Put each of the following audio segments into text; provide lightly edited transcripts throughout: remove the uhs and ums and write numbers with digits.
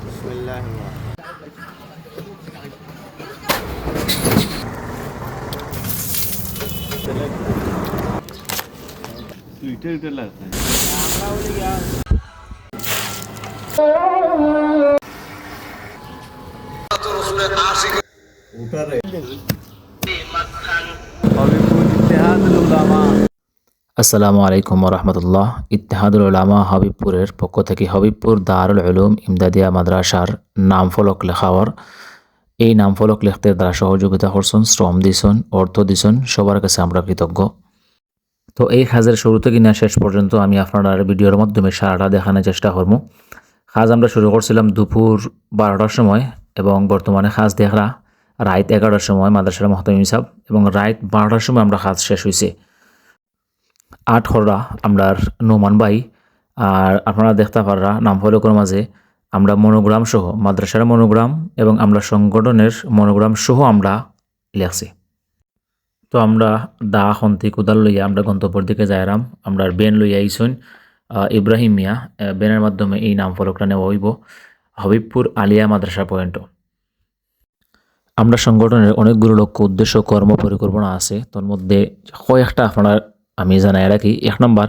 বিসমিল্লাহির টুইটার এটা লাগছে আসসালামু আলাইকুম রহমতুল্লাহ। ইত্তেহাদুল উলামা হাবিবপুরের পক্ষ থেকে হাবিবপুর দারুল উলুম ইমদাদিয়া মাদ্রাসার নামফলক লেখাওয়ার এই নামফলক লিখতে দ্বারা সহযোগিতা করছেন, শ্রম দিছেন, অর্থ দিছেন, সবার কাছে আমরা কৃতজ্ঞ। তো এই কাজের শুরু থেকে না শেষ পর্যন্ত আমি আপনার ভিডিওর মাধ্যমে সারাটা দেখানোর চেষ্টা করবো। কাজ আমরা শুরু করছিলাম দুপুর 12টার সময় এবং বর্তমানে কাজ দেখরা রাত 11টার সময় মাদ্রাসার মহতামিম সাহেব, এবং রাত 12টার সময় আমরা কাজ শেষ হয়েছে। 8 হররা আমরার নোমান ভাই, আর আপনারা দেখতে পাররা নামফলকের মাঝে আমরা মনোগ্রাম সহ মাদ্রাসার মনোগ্রাম এবং আমরা সংগঠনের মনোগ্রাম সহ আমরা লেখছি। তো আমরা দা খন্তি কুদাল লইয়া আমরা গন্তব্যের দিকে যাইরাম। আমরা বেন লইয়া আইসুন ইব্রাহিম মিয়া। বেনের মাধ্যমে এই নামফলকটা নেওয়া হইব হাবিবপুর আলিয়া মাদ্রাসা পয়েন্ট। আমরা সংগঠনের অনেকগুলো লক্ষ্য উদ্দেশ্য কর্ম পরিকল্পনা আছে, তার মধ্যে কয়েকটা আপনার আমি জানাই রাখি। 1 নম্বর,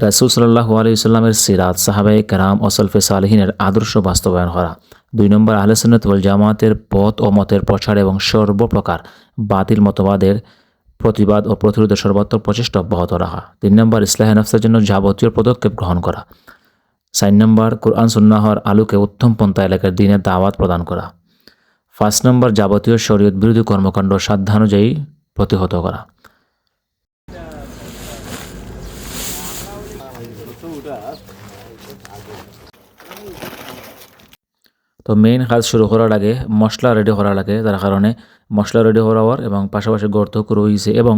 রাসূল সাল্লাল্লাহু আলাইহি সাল্লামের সিরাত, সাহাবায়ে কেরাম ও সলফে সালেহিনের আদর্শ বাস্তবায়ন করা। 2 নম্বর, আহলে সুন্নাত ওয়াল জামাতের পথ ও মতের প্রচার এবং সর্বপ্রকার বাতিল মতবাদের প্রতিবাদ ও প্রতিরোধের সর্বাত্মক প্রচেষ্টা অব্যাহত রাখা। 3 নম্বর, ইসলাহে নফসের জন্য যাবতীয় পদক্ষেপ গ্রহণ করা। 4 নম্বর, কুরআন সুন্নাহর আলোকে উত্তম পন্থা এলাকার দিনের দাওয়াত প্রদান করা। 5 নম্বর, যাবতীয় শরীয়ত বিরোধী কর্মকাণ্ড সাধ্যানুযায়ী প্রতিহত করা। তো মেইন কাজ শুরু করার আগে মশলা রেডি করা লাগে, যার কারণে মশলা রেডি করার এবং পাশাপাশি গর্ত রয়েছে, এবং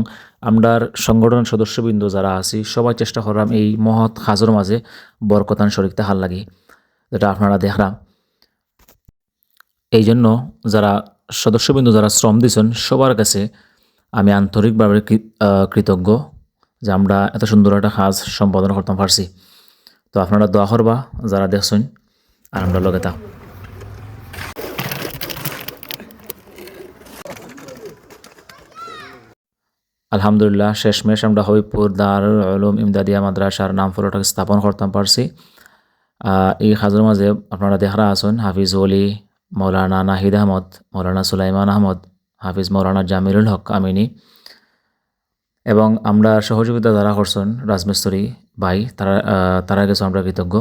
আমরার সংগঠনের সদস্যবৃন্দ যারা আছি সবাই চেষ্টা করলাম এই মহৎ কাজের মাঝে বরকতান শরীক থাকার লাগে, যেটা আপনারা দেখলাম। এই জন্য যারা সদস্যবৃন্দ যারা শ্রম দিয়েছেন সবার কাছে আমি আন্তরিকভাবে কৃতজ্ঞ যে আমরা এত সুন্দর একটা কাজ সম্পাদন করতে পারছি। তো আপনারা দোয়া করবা যারা দেখছেন, আর আমরা লগে থাক। আলহামদুলিল্লাহ শেষমেশ আমরা হাবিবপুর দারুল উলুম ইমদাদিয়া মাদ্রাসার নামফলকটাকে স্থাপন করতে পারছি। এই কাজের মাঝে আপনারা দেখরা আছেন হাফিজ ওলি, মৌলানা নাহিদ আহমদ, মৌলানা সুলাইমান আহমদ, হাফিজ মৌলানা জামিলুল হক আমিনী, এবং আমরা সহযোগিতা যারা করছেন রাজমিস্ত্রি ভাই, তারা কাছে আমরা কৃতজ্ঞ।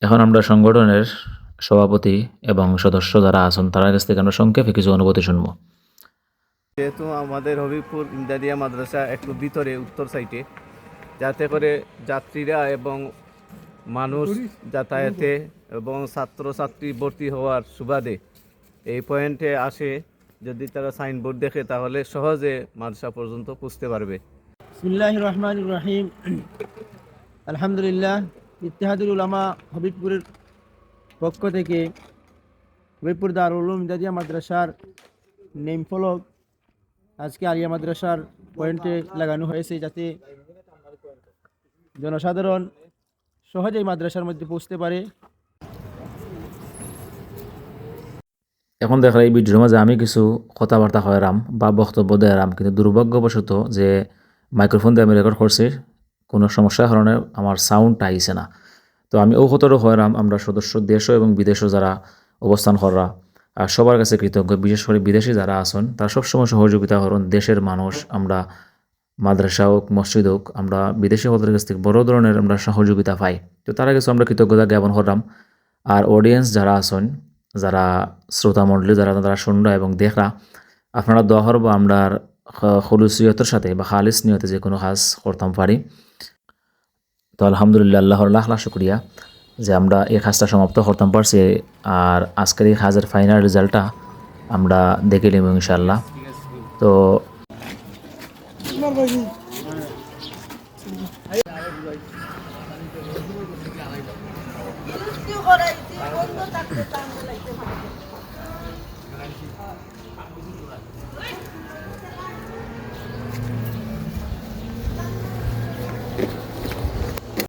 এখন আমরা সংগঠনের সভাপতি এবং সদস্য যারা আছেন তার কাছ থেকে আমরা সংক্ষেপে কিছু অনুভূতি শুনবো। যেহেতু আমাদের হবিবপুর ইমদাদিয়া মাদ্রাসা একটু ভিতরে উত্তর সাইডে, যাতে করে যাত্রীরা এবং মানুষ যাতায়াতে এবং ছাত্রছাত্রী ভর্তি হওয়ার সুবাদে এই পয়েন্টে আসে, যদি তারা সাইনবোর্ড দেখে তাহলে সহজে মাদ্রাসা পর্যন্ত পৌঁছতে পারবে। বিসমিল্লাহির রহমানির রহিম। আলহামদুলিল্লাহ, ইত্তেহাদুল উলামা হাবিবপুরের পক্ষ থেকে হাবিবপুর দারুল উলুম ইমদাদিয়া মাদ্রাসার নেম ফলক আজকে আলিয়া মাদ্রাসার পয়েন্টে লাগানো হয়েছে, যাতে জনসাধারণ সহজেই মাদ্রাসার মধ্যে পৌঁছতে পারে। এখন দেখা এই ভিডিওর মাঝে আমি কিছু কথাবার্তা হয়রাম বা বক্তব্য দেয়ারাম, কিন্তু দুর্ভাগ্যবশত যে মাইক্রোফোন দিয়ে আমি রেকর্ড করছি কোনো সমস্যার কারণে আমার সাউন্ডটা আইছে না। তো আমি ও কতটা হয়রাম আমরা সদস্য দেশ এবং বিদেশও যারা অবস্থান করা আর সবার কাছে কৃতজ্ঞ। বিশেষ করে বিদেশি যারা আছেন তারা সবসময় সহযোগিতা করেন। দেশের মানুষ আমরা মাদ্রাসা হোক মসজিদ হোক, আমরা বিদেশি হদের কাছ থেকে বড় ধরনের আমরা সহযোগিতা পাই। তো তারা কাছে আমরা কৃতজ্ঞতা জ্ঞাপন করলাম। আর অডিয়েন্স যারা আছেন, যারা শ্রোতা মণ্ডলী যারা তারা শুনরা এবং দেখরা, আপনারা দোয়া করবো আমরা খলুসিয়তের সাথে বা খালিস নিয়তে যে কোনো কাজ করতাম পারি। তো আলহামদুলিল্লাহ, আল্লাহর লাখ লাখ শুক্রিয়া যে আমরা এই কাজটা সমাপ্ত করতাম পারছি। আর আজকের এই কাজের ফাইনাল রেজাল্টটা আমরা দেখে নিব ইনশাল্লাহ। তো